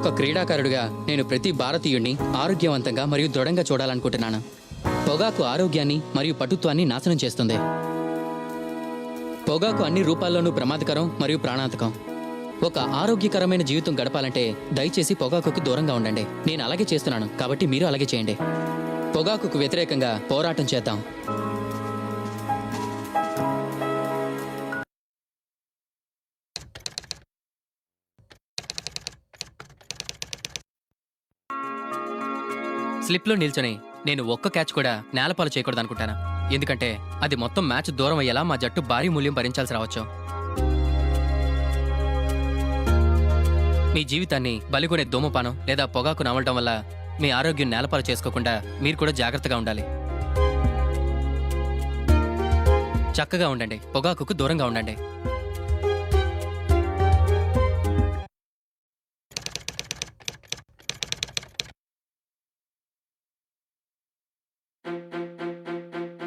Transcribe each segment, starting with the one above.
ఒక క్రీడాకారుడిగా నేను ప్రతి భారతీయుడిని ఆరోగ్యవంతంగా మరియు దృఢంగా చూడాలనుకుంటున్నాను. పొగాకు ఆరోగ్యాన్ని మరియు పటుత్వాన్ని నాశనం చేస్తుంది. పొగాకు అన్ని రూపాల్లోనూ ప్రమాదకరం మరియు ప్రాణాంతకం. ఒక ఆరోగ్యకరమైన జీవితం గడపాలంటే దయచేసి పొగాకుకు దూరంగా ఉండండి. నేను అలాగే చేస్తున్నాను, కాబట్టి మీరు అలాగే చేయండి. పొగాకుకు వ్యతిరేకంగా పోరాటం చేద్దాం. స్లిప్లో నిల్చొని నేను ఒక్క క్యాచ్ కూడా నేలపాలు చేయకూడదు అనుకుంటాను. ఎందుకంటే అది మొత్తం మ్యాచ్ దూరం అయ్యేలా మా జట్టు భారీ మూల్యం భరించాల్సి రావచ్చు. మీ జీవితాన్ని బలిగొనే ధూమపానం లేదా పొగాకు నమలటం వల్ల మీ ఆరోగ్యం నేలపాలు చేసుకోకుండా మీరు కూడా జాగ్రత్తగా ఉండాలి. చక్కగా ఉండండి, పొగాకుకు దూరంగా ఉండండి.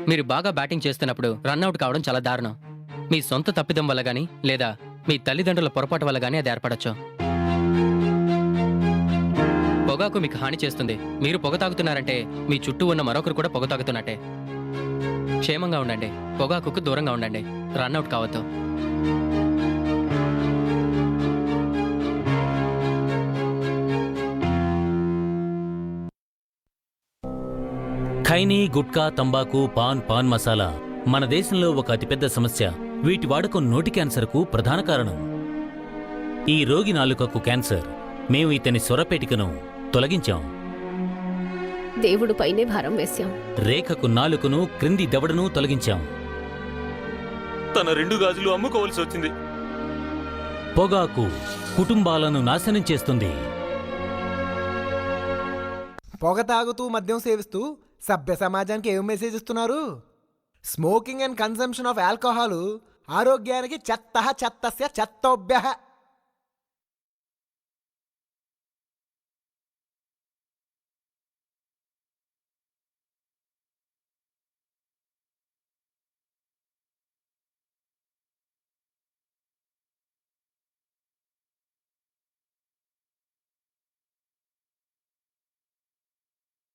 మీరు బాగా బ్యాటింగ్ చేస్తున్నప్పుడు రన్అట్ కావడం చాలా దారుణం. మీ సొంత తప్పిదం వల్ల గానీ లేదా మీ తల్లిదండ్రుల పొరపాటు వల్ల గానీ అది ఏర్పడచ్చు. పొగాకు మీకు హాని చేస్తుంది. మీరు పొగ తాగుతున్నారంటే మీ చుట్టూ ఉన్న మరొకరు కూడా పొగ తాగుతున్నట్టే. క్షేమంగా ఉండండి, పొగాకుకు దూరంగా ఉండండి, రన్అట్ కావద్దు. ఖైనీ, గుట్కా, తంబాకు, పాన్ మసాలా మన దేశంలో ఒక అతిపెద్ద సమస్య. వీటి వాడకం నోటి క్యాన్సర్కు ప్రధాన కారణం. ఈ రోగి నాలుకకు క్యాన్సర్. మేము ఇతని స్వరపేటికను తొలగించాం. దేవుడు పైనే భారం వేశాం. రేఖకు నాలుకను, క్రింది దవడను తొలగించాం. తన 2 గాజులు అమ్ముకోవాల్సి వచ్చింది. పొగాకు కుటుంబాలను నాశనం చేస్తుంది. పొగ తాగుతూ మద్యం సేవిస్తూ సభ్య సమాజానికి ఏం మెసేజ్ ఇస్తున్నారు? Smoking and consumption of alcohol ఆరోగ్యానికి చెత్తః చెత్తస్య చెత్తోభ్యః.